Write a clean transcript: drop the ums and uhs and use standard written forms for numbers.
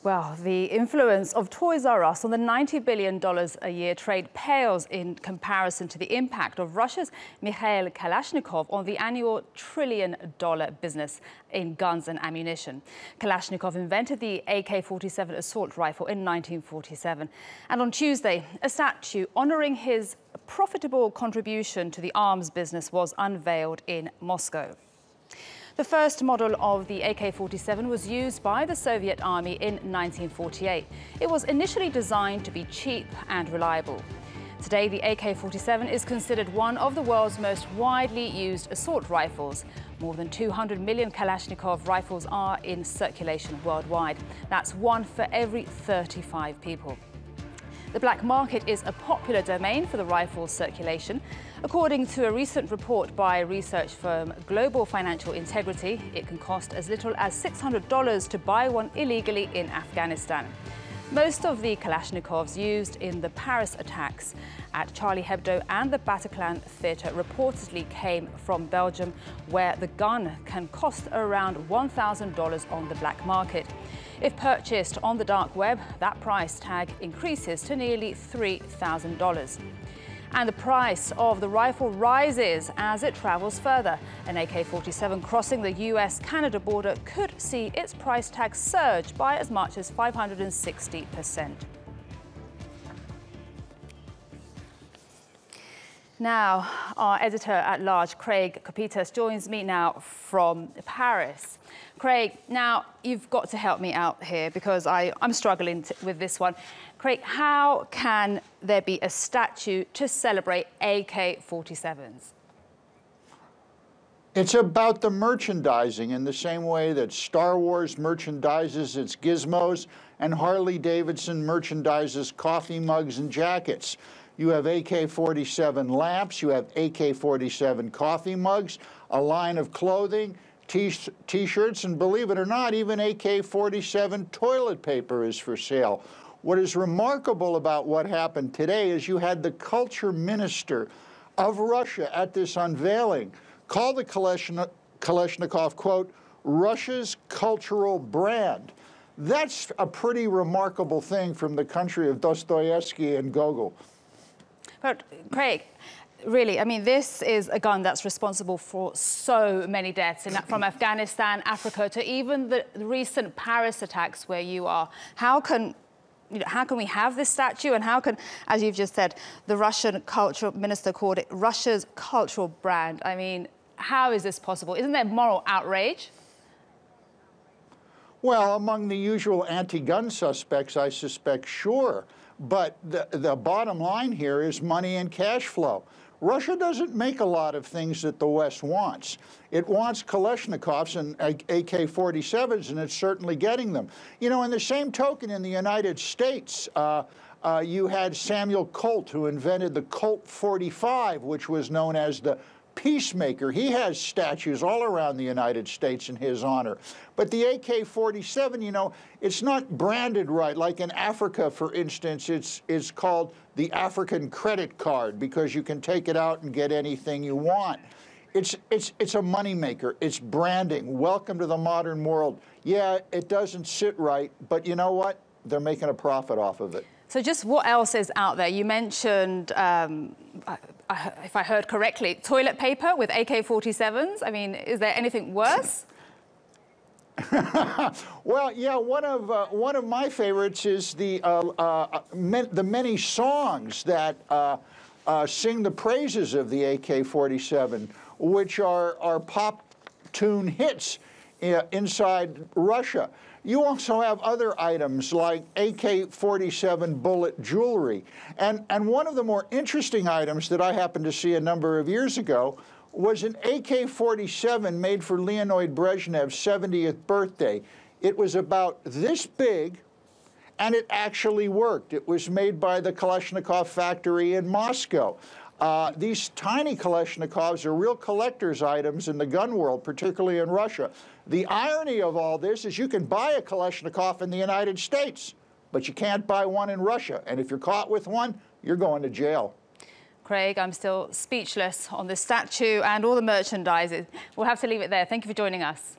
Well, the influence of Toys R Us on the $90 billion a year trade pales in comparison to the impact of Russia's Mikhail Kalashnikov on the annual trillion-dollar business in guns and ammunition. Kalashnikov invented the AK-47 assault rifle in 1947. And on Tuesday, a statue honoring his profitable contribution to the arms business was unveiled in Moscow. The first model of the AK-47 was used by the Soviet Army in 1948. It was initially designed to be cheap and reliable. Today, the AK-47 is considered one of the world's most widely used assault rifles. More than 200 million Kalashnikov rifles are in circulation worldwide. That's one for every 35 people. The black market is a popular domain for the rifle's circulation. According to a recent report by research firm Global Financial Integrity, it can cost as little as $600 to buy one illegally in Afghanistan. Most of the Kalashnikovs used in the Paris attacks at Charlie Hebdo and the Bataclan Theatre reportedly came from Belgium, where the gun can cost around $1,000 on the black market. If purchased on the dark web, that price tag increases to nearly $3,000. And the price of the rifle rises as it travels further. An AK-47 crossing the US-Canada border could see its price tag surge by as much as 560%. Now, our editor-at-large, Craig Copetas, joins me now from Paris. Craig, now you've got to help me out here because I'm struggling with this one. Craig, how can there be a statue to celebrate AK-47s? It's about the merchandising in the same way that Star Wars merchandises its gizmos and Harley-Davidson merchandises coffee mugs and jackets. You have AK-47 lamps, you have AK-47 coffee mugs, a line of clothing, T-shirts, and believe it or not, even AK-47 toilet paper is for sale. What is remarkable about what happened today is you had the culture minister of Russia at this unveiling call the Kalashnikov, quote, Russia's cultural brand. That's a pretty remarkable thing from the country of Dostoevsky and Gogol. But, Craig, really, I mean, this is a gun that's responsible for so many deaths, from Afghanistan, Africa, to even the recent Paris attacks where you are. How can we have this statue, and how can, as you've just said, the Russian cultural minister called it Russia's cultural brand? I mean, how is this possible? Isn't there moral outrage? Well, among the usual anti-gun suspects, I suspect, sure. But the bottom line here is money and cash flow. Russia doesn't make a lot of things that the West wants. It wants Kalashnikovs and AK-47s, and it's certainly getting them. You know, in the same token, in the United States, you had Samuel Colt, who invented the Colt 45, which was known as the Peacemaker. He has statues all around the United States in his honor. But the AK-47, you know, it's not branded right. Like in Africa, for instance, it's called the African credit card because you can take it out and get anything you want. It's a moneymaker. It's branding. Welcome to the modern world. Yeah, it doesn't sit right, but you know what? They're making a profit off of it. So just what else is out there? You mentioned, if I heard correctly, toilet paper with AK-47s. I mean, is there anything worse? Well, yeah, one of my favorites is the many songs that sing the praises of the AK-47, which are pop tune hits inside Russia. You also have other items like AK-47 bullet jewelry. And one of the more interesting items that I happened to see a number of years ago was an AK-47 made for Leonid Brezhnev's 70th birthday. It was about this big, and it actually worked. It was made by the Kalashnikov factory in Moscow. These tiny Kalashnikovs are real collector's items in the gun world, particularly in Russia. The irony of all this is you can buy a Kalashnikov in the United States, but you can't buy one in Russia. And if you're caught with one, you're going to jail. Craig, I'm still speechless on this statue and all the merchandise. We'll have to leave it there. Thank you for joining us.